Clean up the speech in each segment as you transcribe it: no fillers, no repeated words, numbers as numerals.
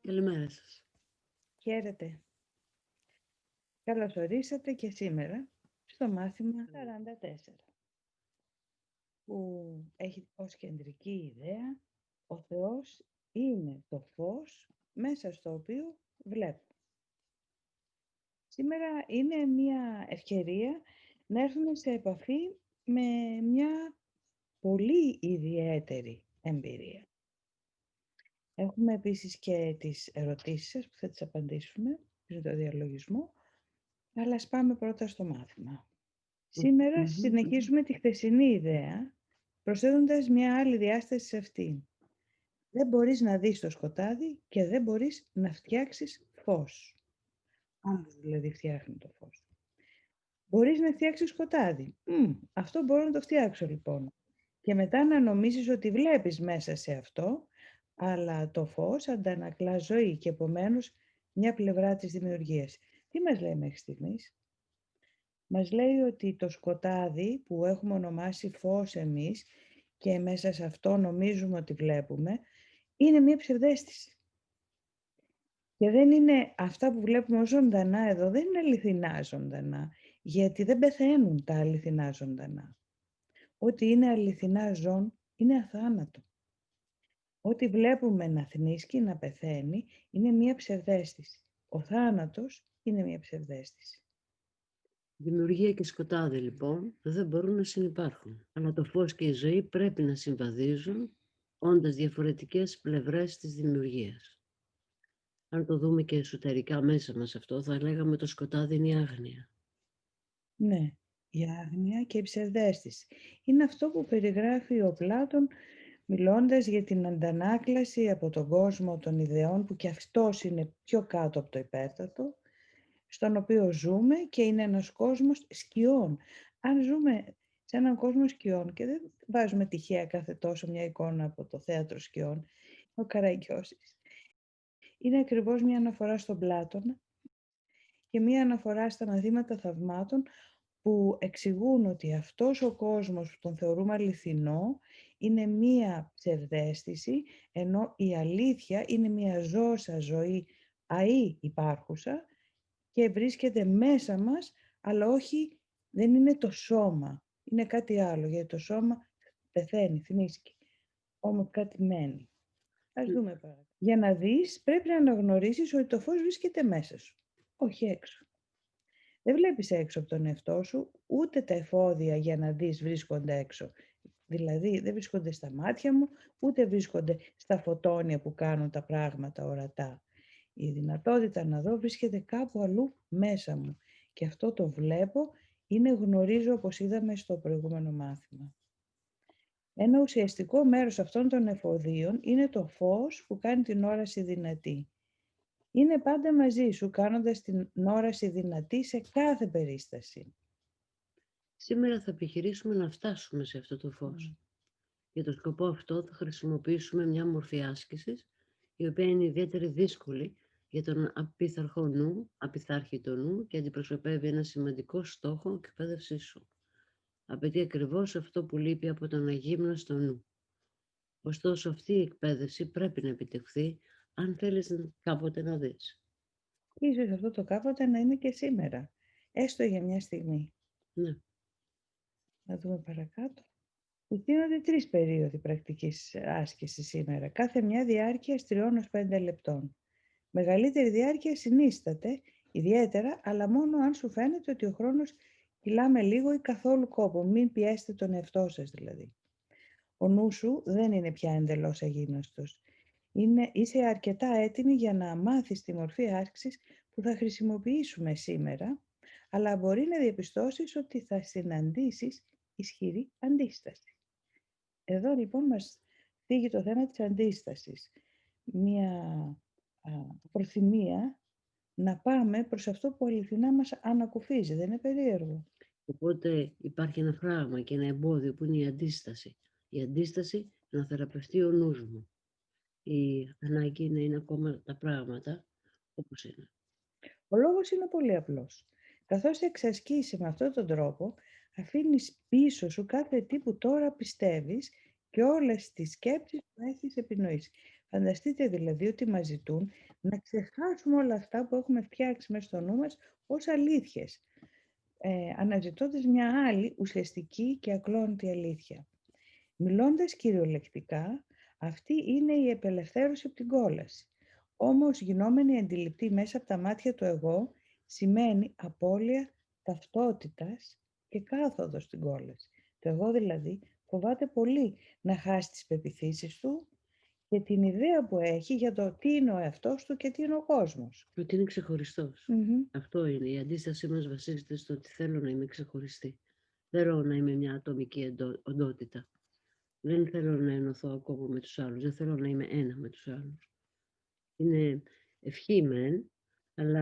Καλημέρα σας. Χαίρετε. Καλώς ορίσατε και σήμερα στο μάθημα 44, που έχει ως κεντρική ιδέα ο Θεός είναι το φως μέσα στο οποίο βλέπω. Σήμερα είναι μια ευκαιρία να έρθουμε σε επαφή με μια πολύ ιδιαίτερη εμπειρία. Έχουμε επίσης και τις ερωτήσεις σας που θα τις απαντήσουμε πριν το διαλογισμό, αλλά ας πάμε πρώτα στο μάθημα. Σήμερα συνεχίζουμε τη χθεσινή ιδέα, προσθέτοντας μια άλλη διάσταση σε αυτή. Δεν μπορείς να δεις το σκοτάδι και δεν μπορείς να φτιάξεις φως. Όμως δηλαδή φτιάχνει το φως. Μπορείς να φτιάξεις σκοτάδι. Αυτό μπορώ να το φτιάξω λοιπόν. Και μετά να νομίζεις ότι βλέπεις μέσα σε αυτό, αλλά το φως αντανακλά ζωή και επομένως μια πλευρά της δημιουργίας. Τι μας λέει μέχρι στιγμής? Μας λέει ότι το σκοτάδι που έχουμε ονομάσει φως εμείς και μέσα σε αυτό νομίζουμε ότι βλέπουμε, είναι μια ψευδαίσθηση. Και δεν είναι αυτά που βλέπουμε ως ζωντανά εδώ, δεν είναι αληθινά ζωντανά, γιατί δεν πεθαίνουν τα αληθινά ζωντανά. Ό,τι είναι αληθινά ζών είναι αθάνατο. Ό,τι βλέπουμε να θνίσκει, να πεθαίνει, είναι μια ψευδαίσθηση. Ο θάνατος είναι μια ψευδαίσθηση. Δημιουργία και σκοτάδι λοιπόν δεν μπορούν να συνυπάρχουν, αλλά το φως και η ζωή πρέπει να συμβαδίζουν, όντας διαφορετικές πλευρές της δημιουργίας. Αν το δούμε και εσωτερικά μέσα μας αυτό, θα λέγαμε το σκοτάδι είναι η άγνοια. Ναι, η άγνοια και η ψευδαίσθηση. Είναι αυτό που περιγράφει ο Πλάτων μιλώντας για την αντανάκλαση από τον κόσμο των ιδεών, που και αυτός είναι πιο κάτω από το υπέρτατο, στον οποίο ζούμε και είναι ένας κόσμος σκιών. Αν ζούμε σε έναν κόσμο σκιών και δεν βάζουμε τυχαία κάθε τόσο μια εικόνα από το θέατρο σκιών, ο Καραγκιώσης, είναι ακριβώς μια αναφορά στον Πλάτωνα και μια αναφορά στα μαθήματα θαυμάτων που εξηγούν ότι αυτός ο κόσμος που τον θεωρούμε αληθινό είναι μία ψευδαίσθηση, ενώ η αλήθεια είναι μία ζώσα ζωή αή υπάρχουσα και βρίσκεται μέσα μας, αλλά όχι, δεν είναι το σώμα, είναι κάτι άλλο, γιατί το σώμα πεθαίνει, θνίσκει, όμως κάτι μένει. Ας δούμε παρακάτω. Για να δεις πρέπει να αναγνωρίσεις ότι το φως βρίσκεται μέσα σου, όχι έξω. Δεν βλέπεις έξω από τον εαυτό σου, ούτε τα εφόδια για να δεις βρίσκονται έξω. Δηλαδή δεν βρίσκονται στα μάτια μου, ούτε βρίσκονται στα φωτόνια που κάνουν τα πράγματα ορατά. Η δυνατότητα να δω βρίσκεται κάπου αλλού μέσα μου. Και αυτό το βλέπω, είναι γνωρίζω, όπως είδαμε στο προηγούμενο μάθημα. Ένα ουσιαστικό μέρος αυτών των εφοδίων είναι το φως που κάνει την όραση δυνατή. Είναι πάντα μαζί σου, κάνοντας την όραση δυνατή σε κάθε περίσταση. Σήμερα θα επιχειρήσουμε να φτάσουμε σε αυτό το φως. Για τον σκοπό αυτό θα χρησιμοποιήσουμε μια μορφή άσκησης, η οποία είναι ιδιαίτερα δύσκολη για τον απειθάρχητο νου και αντιπροσωπεύει ένα σημαντικό στόχο εκπαίδευσής σου. Απαιτεί ακριβώς αυτό που λείπει από τον αγύμναστο νου. Ωστόσο αυτή η εκπαίδευση πρέπει να επιτευχθεί αν θέλεις κάποτε να δεις. Ίσως αυτό το κάποτε να είναι και σήμερα, έστω για μια στιγμή. Ναι. Να δούμε παρακάτω. Γίνονται 3 περίοδοι πρακτικής άσκησης σήμερα, κάθε μια διάρκεια 3-5 λεπτών. Μεγαλύτερη διάρκεια συνίσταται ιδιαίτερα, αλλά μόνο αν σου φαίνεται ότι ο χρόνος κυλά με λίγο ή καθόλου κόπο. Μην πιέσετε τον εαυτό σας δηλαδή. Ο νους σου δεν είναι πια εντελώς αγύμναστος. Είσαι αρκετά έτοιμη για να μάθεις τη μορφή άσκησης που θα χρησιμοποιήσουμε σήμερα, αλλά μπορεί να διαπιστώσεις ότι θα συναντήσεις ισχυρή αντίσταση. Εδώ λοιπόν μας θίγει το θέμα της αντίστασης. Μια προθυμία να πάμε προς αυτό που αληθινά μας ανακουφίζει. Δεν είναι περίεργο? Οπότε υπάρχει ένα φράγμα και ένα εμπόδιο που είναι η αντίσταση. Η αντίσταση να θεραπευτεί ο νους μου. Η ανάγκη να είναι ακόμα τα πράγματα όπως είναι. Ο λόγος είναι πολύ απλός. Καθώς εξασκήσει με αυτόν τον τρόπο, αφήνεις πίσω σου κάθε τι που τώρα πιστεύεις και όλες τις σκέψεις που έχεις επινοήσει. Φανταστείτε δηλαδή ότι μας ζητούν να ξεχάσουμε όλα αυτά που έχουμε φτιάξει μέσα στο νου μας ως αλήθειες, αναζητώντας μια άλλη ουσιαστική και ακλόνητη αλήθεια. Μιλώντας κυριολεκτικά, αυτή είναι η απελευθέρωση από την κόλαση. Όμως γινόμενη αντιληπτή μέσα από τα μάτια του εγώ σημαίνει απώλεια ταυτότητας και κάθοδο στην κόλαση. Το εγώ δηλαδή φοβάται πολύ να χάσει τις πεποιθήσεις του και την ιδέα που έχει για το τι είναι ο εαυτός του και τι είναι ο κόσμος. Ότι είναι ξεχωριστός. Αυτό είναι. Η αντίστασή μας βασίζεται στο ότι θέλω να είμαι ξεχωριστή. Θέλω να είμαι μια ατομική οντότητα. Δεν θέλω να ενωθώ ακόμα με τους άλλους. Δεν θέλω να είμαι ένα με τους άλλους. Είναι ευχή μεν, αλλά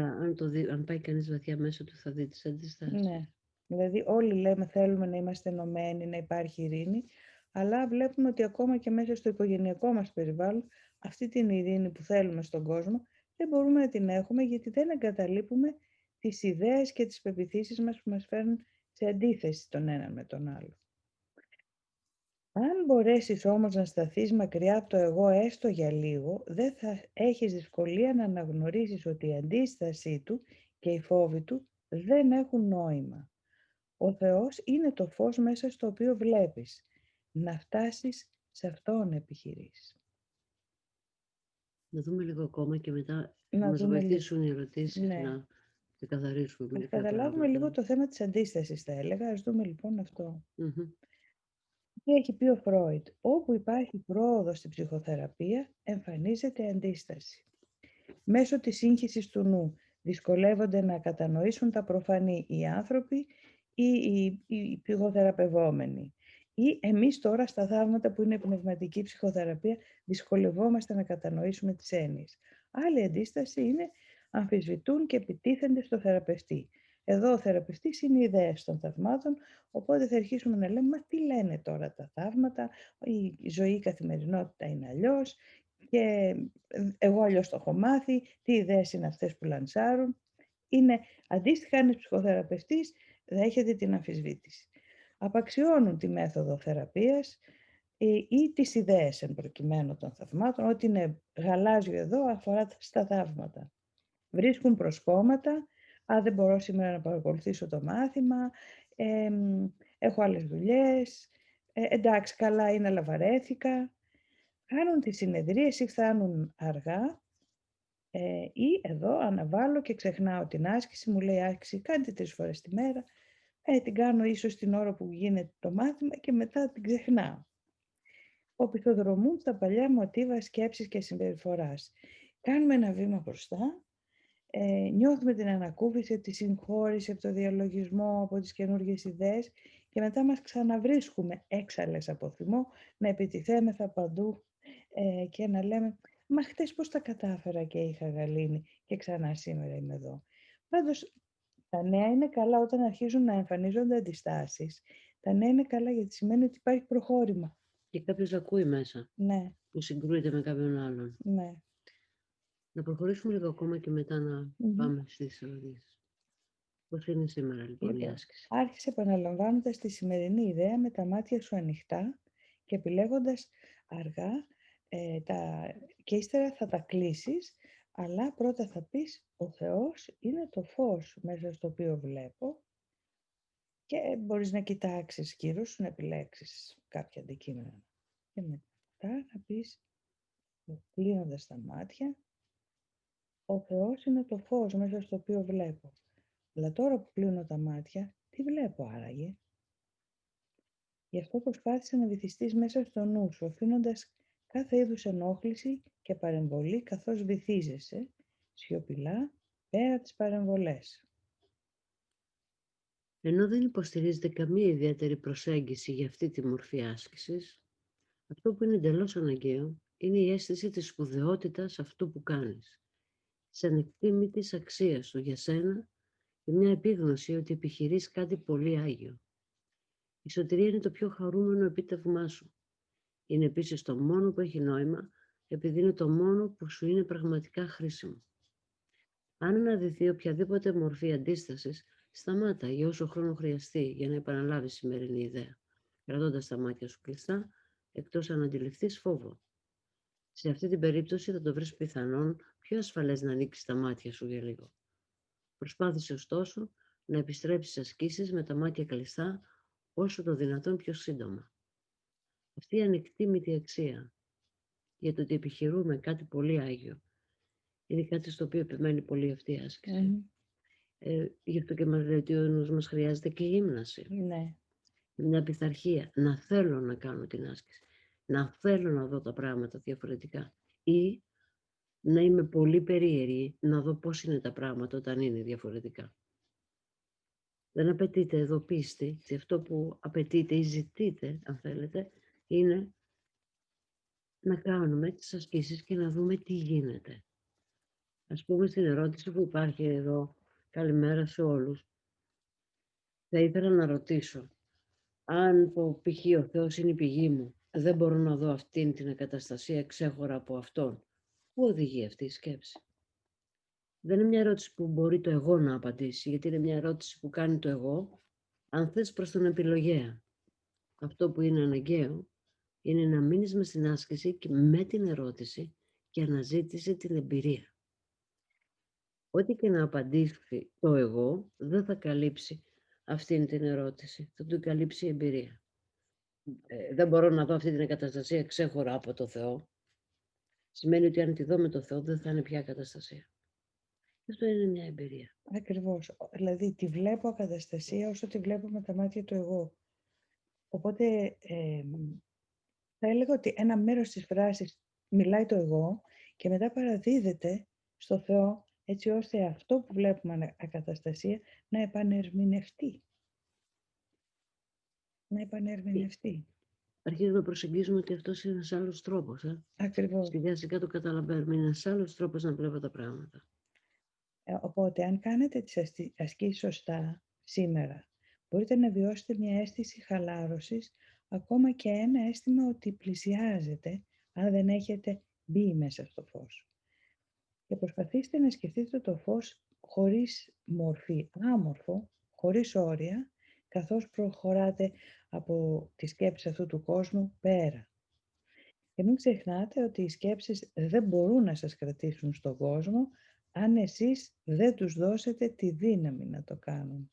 αν πάει κανείς βαθιά μέσα του θα δει τις αντιστάσεις. Ναι. Δηλαδή όλοι λέμε θέλουμε να είμαστε ενωμένοι, να υπάρχει ειρήνη, αλλά βλέπουμε ότι ακόμα και μέσα στο οικογενειακό μας περιβάλλον αυτή την ειρήνη που θέλουμε στον κόσμο δεν μπορούμε να την έχουμε γιατί δεν εγκαταλείπουμε τις ιδέες και τις πεποιθήσεις μας που μας φέρνουν σε αντίθεση τον έναν με τον άλλο. Αν μπορέσεις όμως να σταθείς μακριά από το εγώ έστω για λίγο, δεν θα έχεις δυσκολία να αναγνωρίσεις ότι η αντίστασή του και οι φόβοι του δεν έχουν νόημα. Ο Θεός είναι το φως μέσα στο οποίο βλέπεις. Να φτάσεις σε αυτόν επιχειρείς. Να δούμε λίγο ακόμα και μετά Να μας δούμε βοηθήσουν οι ερωτήσεις ναι. να ξεκαθαρίσουμε Ας μερικά καταλάβουμε πράγματα. λίγο το θέμα της αντίστασης, θα έλεγα. Ας δούμε λοιπόν αυτό. Μμμ. Τι έχει πει ο Φρόιντ? Όπου υπάρχει πρόοδος στην ψυχοθεραπεία, εμφανίζεται αντίσταση. Μέσω της σύγχυσης του νου δυσκολεύονται να κατανοήσουν τα προφανή οι άνθρωποι ή οι ψυχοθεραπευόμενοι. Ή εμείς τώρα στα θαύματα που είναι η πνευματική ψυχοθεραπεία δυσκολευόμαστε να κατανοήσουμε τις έννοιες. Άλλη αντίσταση είναι αμφισβητούν και επιτίθενται στο θεραπευτή. Εδώ ο θεραπευτής είναι οι ιδέες των θαυμάτων, οπότε θα αρχίσουμε να λέμε «Μα τι λένε τώρα τα θαύματα, η ζωή, η καθημερινότητα είναι αλλιώς και εγώ αλλιώς το έχω μάθει, τι ιδέες είναι αυτές που λανσάρουν». Είναι αντίστοιχα, αν είσαι ψυχοθεραπευτής, δέχεται την αμφισβήτηση. Απαξιώνουν τη μέθοδο θεραπείας ή τις ιδέες εν προκειμένου των θαυμάτων, ότι είναι γαλάζιο εδώ αφορά στα θαύματα. Βρίσκουν προσκόμματα, δεν μπορώ σήμερα να παρακολουθήσω το μάθημα, έχω άλλες δουλειές, εντάξει καλά είναι αλλά βαρέθηκα. Κάνουν τη συνεδρίαση, φτάνουν αργά ή εδώ αναβάλω και ξεχνάω την άσκηση, μου λέει άσκηση κάντε 3 φορές τη μέρα, την κάνω ίσως την ώρα που γίνεται το μάθημα και μετά την ξεχνάω. Οπισθοδρομούν στα παλιά μοτίβα σκέψης και συμπεριφοράς. Κάνουμε ένα βήμα μπροστά, νιώθουμε την ανακούφιση, τη συγχώρηση από το διαλογισμό, από τις καινούργιες ιδέες και μετά μας ξαναβρίσκουμε έξαλλες από θυμό να επιτιθέμεθα παντού και να λέμε «Μα χτες πώς τα κατάφερα και είχα γαλήνη και ξανά σήμερα είμαι εδώ». Πάντως τα νέα είναι καλά όταν αρχίζουν να εμφανίζονται αντιστάσεις. Τα νέα είναι καλά γιατί σημαίνει ότι υπάρχει προχώρημα. Και κάποιος ακούει μέσα. Ναι. Που συγκρούεται με κάποιον άλλον. Ναι. Να προχωρήσουμε λίγο ακόμα και μετά να πάμε στις ερωτήσεις. Πώς είναι σήμερα λοιπόν η άσκηση? Άρχισε επαναλαμβάνοντας τη σημερινή ιδέα με τα μάτια σου ανοιχτά και επιλέγοντας αργά και ύστερα θα τα κλείσεις, αλλά πρώτα θα πεις «Ο Θεός είναι το φως μέσα στο οποίο βλέπω» και μπορείς να κοιτάξεις γύρω σου, να επιλέξεις κάποια αντικείμενα. Και μετά να πεις, κλείνοντας τα μάτια, «Ο Θεός είναι το φως μέσα στο οποίο βλέπω». Αλλά τώρα που κλείνω τα μάτια, τι βλέπω άραγε? Γι' αυτό προσπάθησε να βυθιστείς μέσα στο νου σου, αφήνοντας κάθε είδους ενόχληση και παρεμβολή καθώς βυθίζεσαι, σιωπηλά, πέρα τις παρεμβολές. Ενώ δεν υποστηρίζεται καμία ιδιαίτερη προσέγγιση για αυτή τη μορφή άσκησης, αυτό που είναι εντελώς αναγκαίο είναι η αίσθηση της σπουδαιότητας αυτού που κάνεις, της ανεκτήμητης αξίας του για σένα και μια επίγνωση ότι επιχειρείς κάτι πολύ άγιο. Η σωτηρία είναι το πιο χαρούμενο επίτευγμά σου. Είναι επίσης το μόνο που έχει νόημα, επειδή είναι το μόνο που σου είναι πραγματικά χρήσιμο. Αν αναδυθεί οποιαδήποτε μορφή αντίστασης, σταμάτα για όσο χρόνο χρειαστεί για να επαναλάβεις σημερινή ιδέα, κρατώντας τα μάτια σου κλειστά, εκτός αν αντιληφθείς φόβο. Σε αυτή την περίπτωση θα το βρεις πιθανόν πιο ασφαλές να ανοίξεις τα μάτια σου για λίγο. Προσπάθησε ωστόσο να επιστρέψεις ασκήσεις με τα μάτια κλειστά όσο το δυνατόν πιο σύντομα. Αυτή η ανεκτήμητη αξία για το ότι επιχειρούμε κάτι πολύ άγιο είναι κάτι στο οποίο επιμένει πολύ αυτή η άσκηση. Γι' αυτό και μας λέει ότι ο νους μας χρειάζεται και γύμναση. Ναι. Μια πειθαρχία, να θέλω να κάνω την άσκηση, να θέλω να δω τα πράγματα διαφορετικά ή να είμαι πολύ περίεργη να δω πώς είναι τα πράγματα όταν είναι διαφορετικά. Δεν απαιτείται εδώ πίστη, και αυτό που απαιτείται ή ζητείτε, αν θέλετε, είναι να κάνουμε τις ασκήσεις και να δούμε τι γίνεται. Ας πούμε στην ερώτηση που υπάρχει εδώ, καλημέρα σε όλους, θα ήθελα να ρωτήσω, αν το π.χ. ο Θεός είναι η πηγή μου, δεν μπορώ να δω αυτήν την εγκαταστασία ξέχωρα από Αυτόν. Πού οδηγεί αυτή η σκέψη? Δεν είναι μια ερώτηση που μπορεί το εγώ να απαντήσει, γιατί είναι μια ερώτηση που κάνει το εγώ, αν θες προς τον επιλογέα. Αυτό που είναι αναγκαίο είναι να μείνεις μες στην άσκηση και με την ερώτηση και αναζήτησε την εμπειρία. Ό,τι και να απαντήσει το εγώ δεν θα καλύψει αυτήν την ερώτηση, θα την καλύψει η εμπειρία. Δεν μπορώ να δω αυτή την εγκαταστασία ξέχωρα από το Θεό. Σημαίνει ότι αν τη δω με το Θεό δεν θα είναι πια εγκαταστασία. Αυτό είναι μια εμπειρία. Ακριβώς. Δηλαδή τη βλέπω ακαταστασία όσο τη βλέπω με τα μάτια του εγώ. Οπότε θα έλεγα ότι ένα μέρος της φράσης μιλάει το εγώ και μετά παραδίδεται στο Θεό έτσι ώστε αυτό που βλέπουμε ακαταστασία να επανερμηνευτεί. Να επανερμηνευτεί. Αρχίζουμε να προσεγγίζουμε ότι αυτός είναι ένας άλλος τρόπος. Ακριβώς. Σιγά σιγά το καταλαβαίνουμε. Είναι ένας άλλος τρόπος να βλέπω τα πράγματα. Οπότε αν κάνετε τις ασκήσεις σωστά σήμερα, μπορείτε να βιώσετε μια αίσθηση χαλάρωσης, ακόμα και ένα αίσθημα ότι πλησιάζετε, αν δεν έχετε μπει μέσα στο φως. Και προσπαθήστε να σκεφτείτε το φως χωρίς μορφή, άμορφο, χωρίς όρια, καθώς προχωράτε από τη σκέψη αυτού του κόσμου πέρα. Και μην ξεχνάτε ότι οι σκέψεις δεν μπορούν να σας κρατήσουν στον κόσμο, αν εσείς δεν τους δώσετε τη δύναμη να το κάνουν.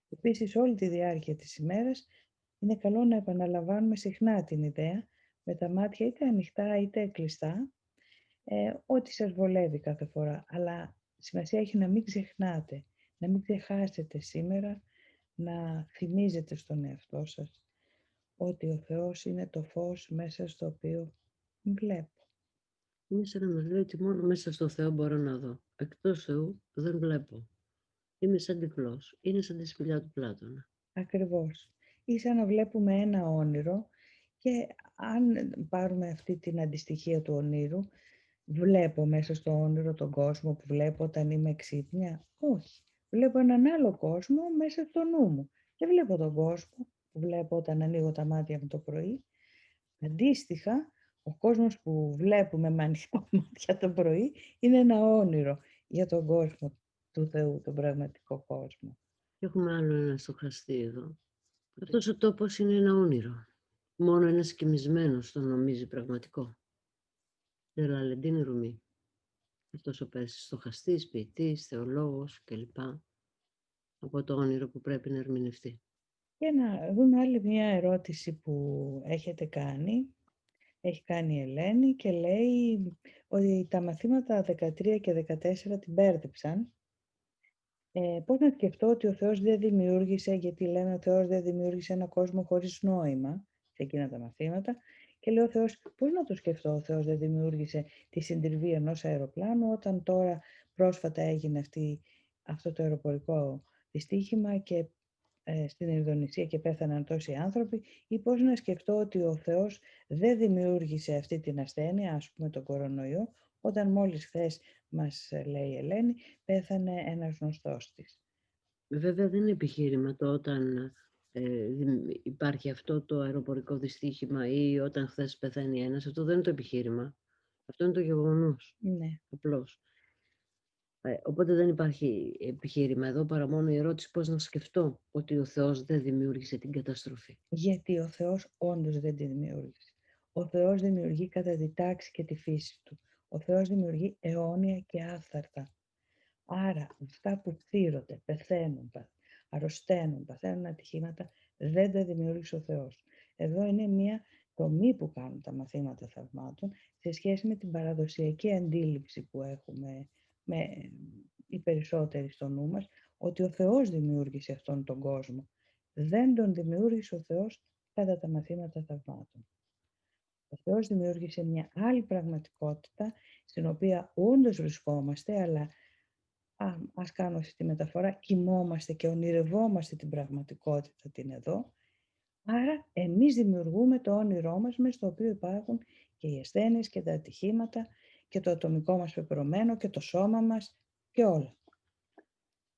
Επίσης, όλη τη διάρκεια της ημέρας είναι καλό να επαναλαμβάνουμε συχνά την ιδέα, με τα μάτια είτε ανοιχτά είτε κλειστά, ό,τι σας βολεύει κάθε φορά. Αλλά σημασία έχει να μην ξεχνάτε, να μην ξεχάσετε σήμερα, να θυμίζετε στον εαυτό σας ότι ο Θεός είναι το φως μέσα στο οποίο βλέπω. Είναι σαν να μας λέει ότι μόνο μέσα στο Θεό μπορώ να δω. Εκτός Θεού δεν βλέπω. Είμαι σαν τυφλός. Είναι σαν τη σπηλιά του Πλάτωνα. Ακριβώς. Ή σαν να βλέπουμε ένα όνειρο και αν πάρουμε αυτή την αντιστοιχεία του ονείρου, βλέπω μέσα στο όνειρο τον κόσμο που βλέπω όταν είμαι ξύπνια. Όχι. Βλέπω έναν άλλο κόσμο μέσα στο νου μου. Δεν βλέπω τον κόσμο που βλέπω όταν ανοίγω τα μάτια μου το πρωί. Αντίστοιχα, ο κόσμος που βλέπουμε με ανοιχτά μάτια το πρωί είναι ένα όνειρο για τον κόσμο του Θεού, τον πραγματικό κόσμο. Έχουμε άλλο ένα στοχαστή εδώ. Αυτός ο τόπος είναι ένα όνειρο. Μόνο ένας κοιμισμένος τον νομίζει πραγματικό. Τελαλεντίν Ρουμή. Αυτός ο στοχαστής, ποιητής, θεολόγος κλπ. Από το όνειρο που πρέπει να ερμηνευτεί. Για να δούμε άλλη μια ερώτηση που έχετε κάνει. Έχει κάνει η Ελένη και λέει ότι τα μαθήματα 13 και 14 την μπέρδεψαν. Πώς να σκεφτώ ότι ο Θεός δεν δημιούργησε, γιατί λέμε ο Θεός δεν δημιούργησε ένα κόσμο χωρίς νόημα σε εκείνα τα μαθήματα, και λέει ο Θεός, πώς να το σκεφτώ, ο Θεός δεν δημιούργησε τη συντριβή ενός αεροπλάνου, όταν τώρα πρόσφατα έγινε αυτό το αεροπορικό δυστύχημα και στην Ινδονησία και πέθαναν τόσοι άνθρωποι, ή πώς να σκεφτώ ότι ο Θεός δεν δημιούργησε αυτή την ασθένεια, ας πούμε τον κορονοϊό, όταν μόλις χθες, μας λέει η Ελένη, πέθανε ένας γνωστός της. Βέβαια δεν είναι επιχείρημα το όταν υπάρχει αυτό το αεροπορικό δυστύχημα ή όταν χθες πεθαίνει ένας. Αυτό δεν είναι το επιχείρημα. Αυτό είναι το γεγονός. Ναι. Απλώς. Οπότε δεν υπάρχει επιχείρημα εδώ παρά μόνο η ερώτηση πώς να σκεφτώ ότι ο Θεός δεν δημιούργησε την καταστροφή. Γιατί ο Θεός όντως δεν τη δημιούργησε. Ο Θεός δημιουργεί κατά τη τάξη και τη φύση του. Ο Θεός δημιουργεί αιώνια και άφθαρτα. Άρα αυτά που θύρονται, πεθαίνουν, αρρωσταίνουν, παθαίνουν ατυχήματα, δεν τα δημιούργησε ο Θεός. Εδώ είναι μια τομή που κάνουν τα μαθήματα θαυμάτων σε σχέση με την παραδοσιακή αντίληψη που έχουμε οι περισσότεροι στο νου μας, ότι ο Θεός δημιούργησε αυτόν τον κόσμο. Δεν τον δημιούργησε ο Θεός κατά τα μαθήματα θαυμάτων. Ο Θεός δημιούργησε μια άλλη πραγματικότητα, στην οποία όντως βρισκόμαστε, αλλά ας κάνω αυτή τη μεταφορά, κοιμόμαστε και ονειρευόμαστε την πραγματικότητα την εδώ. Άρα εμείς δημιουργούμε το όνειρό μας, μες στο οποίο υπάρχουν και οι ασθένειες και τα ατυχήματα και το ατομικό μας πεπρωμένο και το σώμα μας και όλα.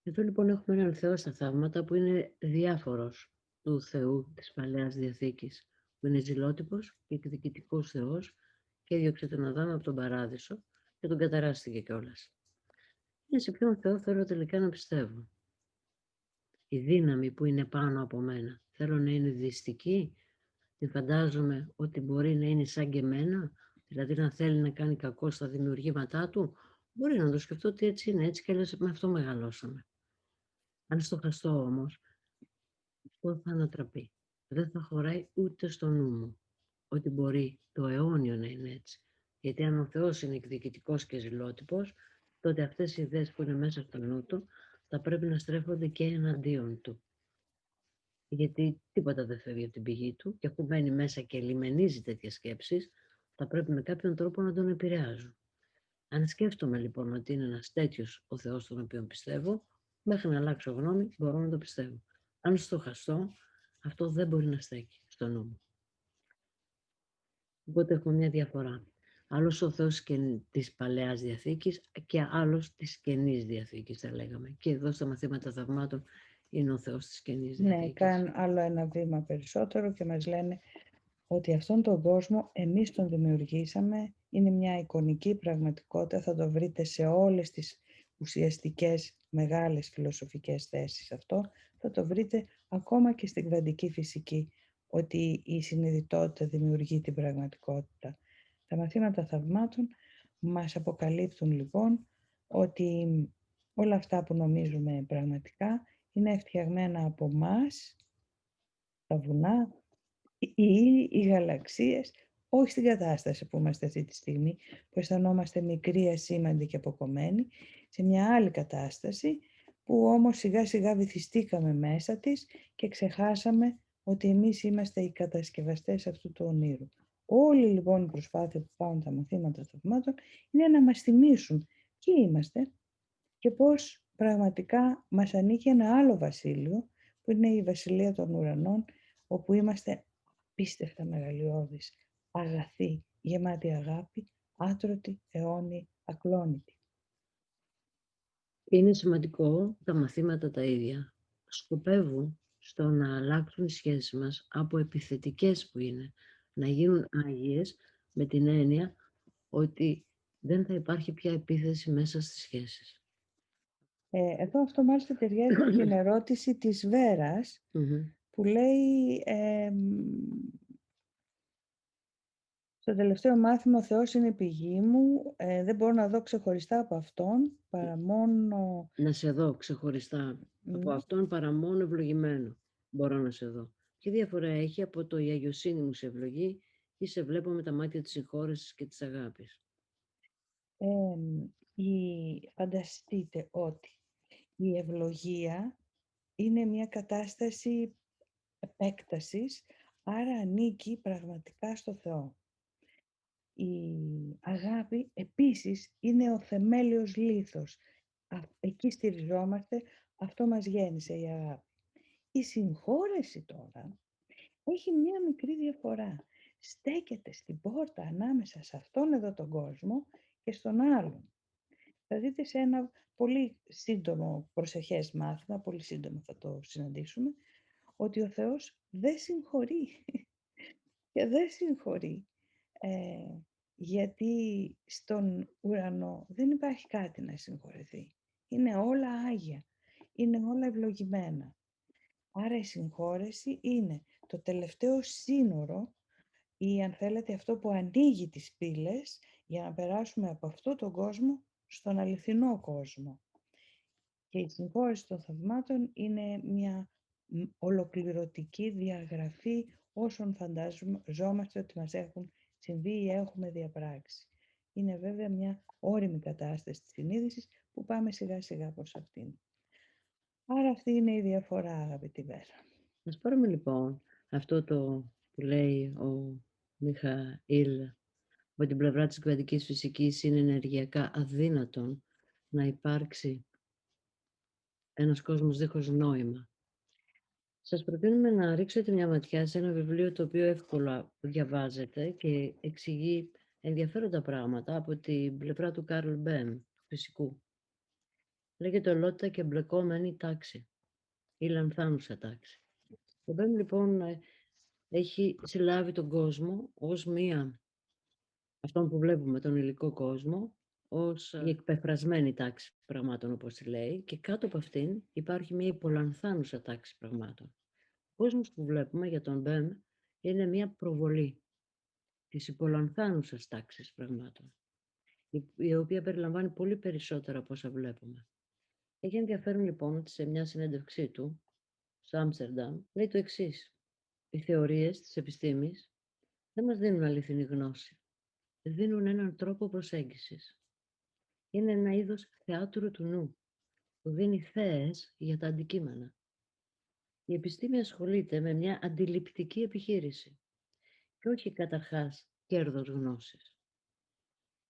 Εδώ λοιπόν έχουμε έναν Θεό στα θαύματα που είναι διάφορος του Θεού της Παλαιάς Διαθήκης, που είναι ζηλότυπος και εκδικητικός Θεός και έδιωξε τον Αδάμ από τον Παράδεισο και τον καταράστηκε κιόλας. Είναι σε ποιον Θεό θέλω τελικά να πιστεύω? Η δύναμη που είναι πάνω από μένα, θέλω να είναι δειστική? Την φαντάζομαι ότι μπορεί να είναι σαν και εμένα, δηλαδή να θέλει να κάνει κακό στα δημιουργήματά του? Μπορεί να το σκεφτώ ότι έτσι είναι, έτσι κι αλλιώς με αυτό μεγαλώσαμε. Αν στοχαστώ όμως, αυτό θα ανατραπεί. Δεν θα χωράει ούτε στο νου μου ότι μπορεί το αιώνιο να είναι έτσι. Γιατί αν ο Θεός είναι εκδικητικός και ζηλότυπος, τότε αυτές οι ιδέες που είναι μέσα στο νου του θα πρέπει να στρέφονται και εναντίον του. Γιατί τίποτα δεν φεύγει από την πηγή του και αφού μπαίνει μέσα και λιμενίζει τέτοιες σκέψεις, θα πρέπει με κάποιον τρόπο να τον επηρεάζουν. Αν σκέφτομαι λοιπόν ότι είναι ένας τέτοιος ο Θεός τον οποίο πιστεύω, μέχρι να αλλάξω γνώμη μπορώ να το πιστεύω. Αν στοχαστώ, αυτό δεν μπορεί να στέκει στο νου μου. Οπότε έχουμε μια διαφορά. Άλλος ο Θεός της Παλαιάς Διαθήκης και άλλος της Καινής Διαθήκης, θα λέγαμε. Και εδώ στα μαθήματα θαυμάτων είναι ο Θεός της Καινής Διαθήκης. Ναι, κάνουν άλλο ένα βήμα περισσότερο και μας λένε ότι αυτόν τον κόσμο εμείς τον δημιουργήσαμε, είναι μια εικονική πραγματικότητα, θα το βρείτε σε όλες τις ουσιαστικές μεγάλες φιλοσοφικές θέσεις αυτό, θα το βρείτε ακόμα και στην κβαντική φυσική, ότι η συνειδητότητα δημιουργεί την πραγματικότητα. Τα μαθήματα θαυμάτων μας αποκαλύπτουν λοιπόν ότι όλα αυτά που νομίζουμε πραγματικά είναι φτιαγμένα από μας, τα βουνά, οι γαλαξίες, όχι στην κατάσταση που είμαστε αυτή τη στιγμή, που αισθανόμαστε μικροί, ασήμαντοι και αποκομμένοι, σε μια άλλη κατάσταση που όμως σιγά σιγά βυθιστήκαμε μέσα της και ξεχάσαμε ότι εμείς είμαστε οι κατασκευαστές αυτού του ονείρου. Όλη λοιπόν η προσπάθεια που κάνουν τα μαθήματα θαυμάτων είναι να μας θυμίσουν ποιοι είμαστε και πώς πραγματικά μας ανήκει ένα άλλο βασίλειο, που είναι η βασιλεία των ουρανών, όπου είμαστε απίστευτα μεγαλειώδεις, αγαθοί, γεμάτοι αγάπη, άτρωτοι, αιώνιοι, ακλόνητοι. Είναι σημαντικό τα μαθήματα τα ίδια σκοπεύουν στο να αλλάξουν οι σχέσεις μας από επιθετικές που είναι, να γίνουν άγιες με την έννοια ότι δεν θα υπάρχει πια επίθεση μέσα στις σχέσεις. Εδώ αυτό μάλιστα ταιριάζει με την ερώτηση της Βέρας, που λέει στο τελευταίο μάθημα ο Θεός είναι η πηγή μου, δεν μπορώ να δω ξεχωριστά από Αυτόν, παρά μόνο... Να σε δω ξεχωριστά από Αυτόν παρά μόνο ευλογημένο. Μπορώ να σε δω. Τι διαφορά έχει από το «Η αγιοσύνη μου σε ευλογεί» ή «Σε βλέπω με τα μάτια της συγχώρεσης και της αγάπης»? Φανταστείτε ότι η ευλογία είναι μια κατάσταση επέκτασης, άρα ανήκει πραγματικά στο Θεό. Η αγάπη επίσης είναι ο θεμέλιος λίθος. Εκεί στηριζόμαστε, αυτό μας γέννησε η αγάπη. Η συγχώρεση τώρα έχει μια μικρή διαφορά. Στέκεται στην πόρτα ανάμεσα σε αυτόν εδώ τον κόσμο και στον άλλον. Θα δείτε σε ένα πολύ σύντομο προσεχές μάθημα, πολύ σύντομα θα το συναντήσουμε, ότι ο Θεός δεν συγχωρεί. Και δεν συγχωρεί. Γιατί στον ουρανό δεν υπάρχει κάτι να συγχωρεθεί. Είναι όλα άγια. Είναι όλα ευλογημένα. Άρα η συγχώρεση είναι το τελευταίο σύνορο ή αν θέλετε αυτό που ανοίγει τις πύλες για να περάσουμε από αυτό τον κόσμο στον αληθινό κόσμο. Και η συμφόρηση των θαυμάτων είναι μια ολοκληρωτική διαγραφή όσων φανταζόμαστε ότι μας έχουν συμβεί ή έχουμε διαπράξει. Είναι βέβαια μια όριμη κατάσταση της συνείδησης που πάμε σιγά σιγά προς αυτήν. Άρα αυτή είναι η διαφορά, αγαπητή Βέρα. Ας πάρουμε λοιπόν αυτό το που λέει ο Μιχαήλ, από την πλευρά της κβαντικής φυσικής είναι ενεργειακά αδύνατον να υπάρξει ένας κόσμος δίχως νόημα. Σας προτείνουμε να ρίξετε μια ματιά σε ένα βιβλίο το οποίο εύκολα διαβάζετε και εξηγεί ενδιαφέροντα πράγματα από την πλευρά του Κάρλ Μπέμ, του φυσικού. Λέγεται «Ολότητα και μπλεκόμενη τάξη» ή «Λανθάνουσα τάξη». Ο Μπέμ λοιπόν έχει συλλάβει τον κόσμο ως αυτόν που βλέπουμε, τον υλικό κόσμο, ως η εκπεφρασμένη τάξη πραγμάτων, όπως τη λέει, και κάτω από αυτήν υπάρχει μια υπολανθάνουσα τάξη πραγμάτων. Ο κόσμος που βλέπουμε για τον Μπέμ είναι μια προβολή της υπολανθάνουσας τάξης πραγμάτων, η οποία περιλαμβάνει πολύ περισσότερα από όσα βλέπουμε. Έχει ενδιαφέρον λοιπόν ότι σε μια συνέντευξή του, στο Άμστερνταμ, λέει το εξής: οι θεωρίες της επιστήμης δεν μας δίνουν αληθινή γνώση. Δίνουν έναν τρόπο προσέγγισης. Είναι ένα είδος θεάτρου του νου, που δίνει θέες για τα αντικείμενα. Η επιστήμη ασχολείται με μια αντιληπτική επιχείρηση και όχι καταρχάς κέρδος γνώσης.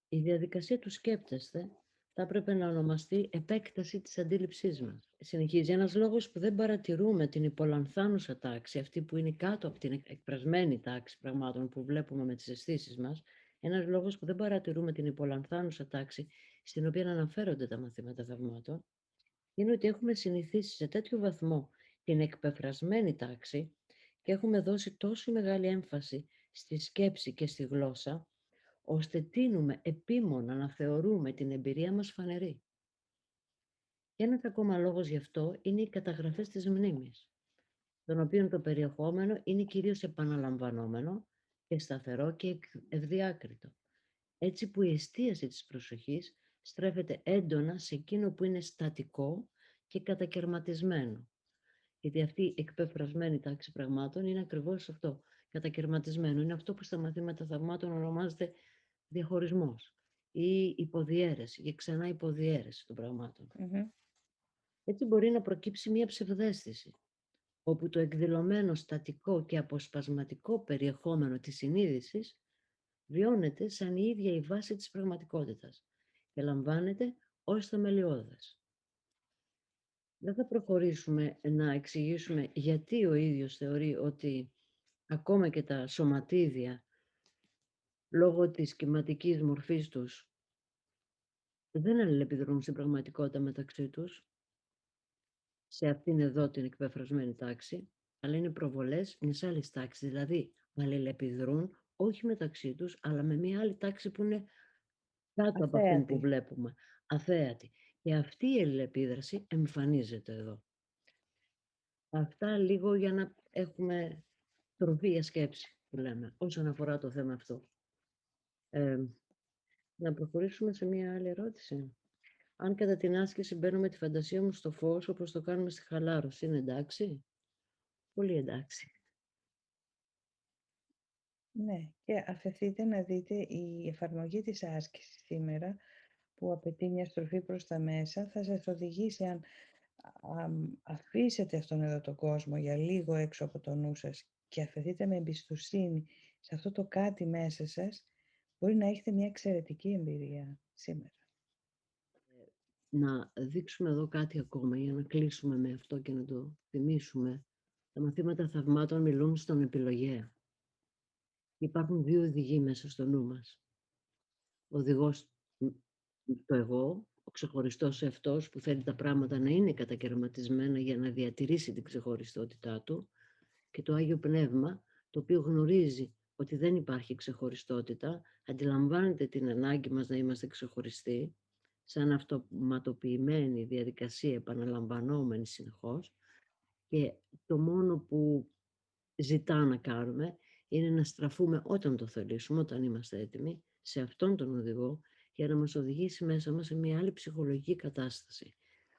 Η διαδικασία του σκέπτεστε θα έπρεπε να ονομαστεί επέκταση της αντίληψής μας. Συνεχίζει ένας λόγος που δεν παρατηρούμε την υπολανθάνουσα τάξη, αυτή που είναι κάτω από την εκπρασμένη τάξη πραγμάτων που βλέπουμε με τις αισθήσεις μας, ένας λόγος που δεν παρατηρούμε την υπολανθάνουσα τάξη στην οποία αναφέρονται τα μαθήματα θαυμάτων, είναι ότι έχουμε συνηθίσει σε τέτοιο βαθμό την εκπεφρασμένη τάξη και έχουμε δώσει τόσο μεγάλη έμφαση στη σκέψη και στη γλώσσα, ώστε τείνουμε επίμονα να θεωρούμε την εμπειρία μας φανερή. Και ένας ακόμα λόγος γι' αυτό είναι οι καταγραφές της μνήμης, των οποίων το περιεχόμενο είναι κυρίως επαναλαμβανόμενο και σταθερό και ευδιάκριτο, έτσι που η εστίαση της προσοχής στρέφεται έντονα σε εκείνο που είναι στατικό και κατακερματισμένο. Γιατί αυτή η εκπεφρασμένη τάξη πραγμάτων είναι ακριβώς αυτό, κατακερματισμένο. Είναι αυτό που στα μαθήματα θαυμάτων ονομάζεται διαχωρισμός ή υποδιέρεση και ξανά υποδιέρεση των πραγμάτων. Έτσι μπορεί να προκύψει μια ψευδαίσθηση, όπου το εκδηλωμένο στατικό και αποσπασματικό περιεχόμενο της συνείδησης βιώνεται σαν η ίδια η βάση της πραγματικότητας και λαμβάνεται ως θεμελιώδες. Δεν θα προχωρήσουμε να εξηγήσουμε γιατί ο ίδιος θεωρεί ότι ακόμα και τα σωματίδια, λόγω της κυματικής μορφής τους, δεν αλληλεπιδρούν στην πραγματικότητα μεταξύ τους, σε αυτήν εδώ την εκπεφρασμένη τάξη, αλλά είναι προβολές μιας άλλης τάξης, δηλαδή αλληλεπιδρούν όχι μεταξύ τους, αλλά με μια άλλη τάξη που είναι κάτω από αυτήν που βλέπουμε, αθέατη. Και αυτή η αλληλεπίδραση εμφανίζεται εδώ. Αυτά λίγο για να έχουμε τροφή για σκέψη, που λέμε, όσον αφορά το θέμα αυτό. Να προχωρήσουμε σε μια άλλη ερώτηση. Αν κατά την άσκηση μπαίνουμε τη φαντασία μου στο φως, όπως το κάνουμε στη χαλάρωση, είναι εντάξει? Πολύ εντάξει. Ναι, και αφαιθείτε να δείτε η εφαρμογή της άσκησης σήμερα, που απαιτεί μια στροφή προς τα μέσα, θα σας οδηγήσει, αν αφήσετε αυτόν εδώ τον κόσμο για λίγο έξω από το νου σας και αφαιθείτε με εμπιστοσύνη σε αυτό το κάτι μέσα σας, μπορεί να έχετε μια εξαιρετική εμπειρία σήμερα. Να δείξουμε εδώ κάτι ακόμα για να κλείσουμε με αυτό και να το θυμίσουμε. Τα μαθήματα θαυμάτων μιλούν στον επιλογέα. Υπάρχουν δύο οδηγοί μέσα στο νου μας. Ο οδηγός το εγώ, ο ξεχωριστός εαυτός που θέλει τα πράγματα να είναι κατακαιρματισμένα για να διατηρήσει την ξεχωριστότητά του, και το Άγιο Πνεύμα, το οποίο γνωρίζει ότι δεν υπάρχει ξεχωριστότητα, αντιλαμβάνεται την ανάγκη μας να είμαστε ξεχωριστοί, σαν αυτοματοποιημένη διαδικασία επαναλαμβανόμενη συνεχώς, και το μόνο που ζητά να κάνουμε είναι να στραφούμε όταν το θελήσουμε, όταν είμαστε έτοιμοι, σε αυτόν τον οδηγό, για να μας οδηγήσει μέσα μας σε μια άλλη ψυχολογική κατάσταση.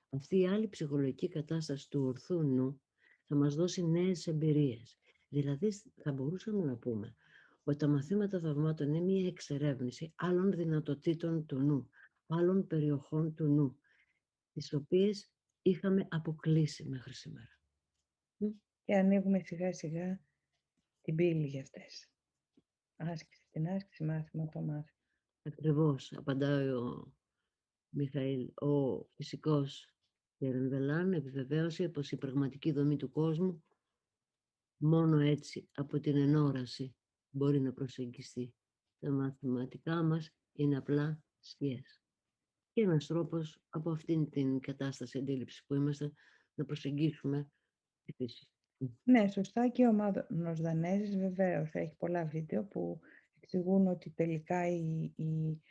Αυτή η άλλη ψυχολογική κατάσταση του ορθού νου θα μας δώσει νέες εμπειρίες. Δηλαδή θα μπορούσαμε να πούμε ότι τα μαθήματα θαυμάτων είναι μια εξερεύνηση άλλων δυνατοτήτων του νου, άλλων περιοχών του νου, τις οποίες είχαμε αποκλείσει μέχρι σήμερα. Και ανοίγουμε σιγά σιγά την πύλη για αυτές. Άσκηση, την άσκηση, μάθημα το μάθημα. Ακριβώς, απαντάει ο Μιχαήλ, ο φυσικός Γερενδελάν επιβεβαίωσε πως η πραγματική δομή του κόσμου μόνο έτσι από την ενόραση μπορεί να προσεγγιστεί. Τα μαθηματικά μας είναι απλά σκιές. Και ένας τρόπος από αυτήν την κατάσταση αντίληψη που είμαστε να προσεγγίσουμε τη φύση. Ναι, σωστά, και ο Μάνος Δανέζης βεβαίως έχει πολλά βίντεο που εξηγούν ότι τελικά η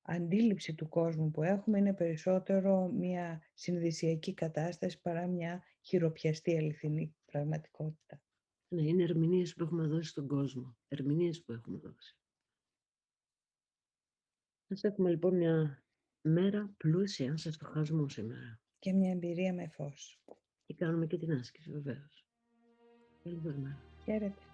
αντίληψη του κόσμου που έχουμε είναι περισσότερο μια συνδυσιακή κατάσταση παρά μια χειροπιαστή αληθινή πραγματικότητα. Ναι, είναι ερμηνείες που έχουμε δώσει στον κόσμο. Ερμηνείες που έχουμε δώσει. Ας έχουμε λοιπόν μια μέρα πλούσια σε στοχασμό σήμερα. Και μια εμπειρία με φως. Και κάνουμε και την άσκηση βεβαίως. Καλή μέρα. Χαίρετε.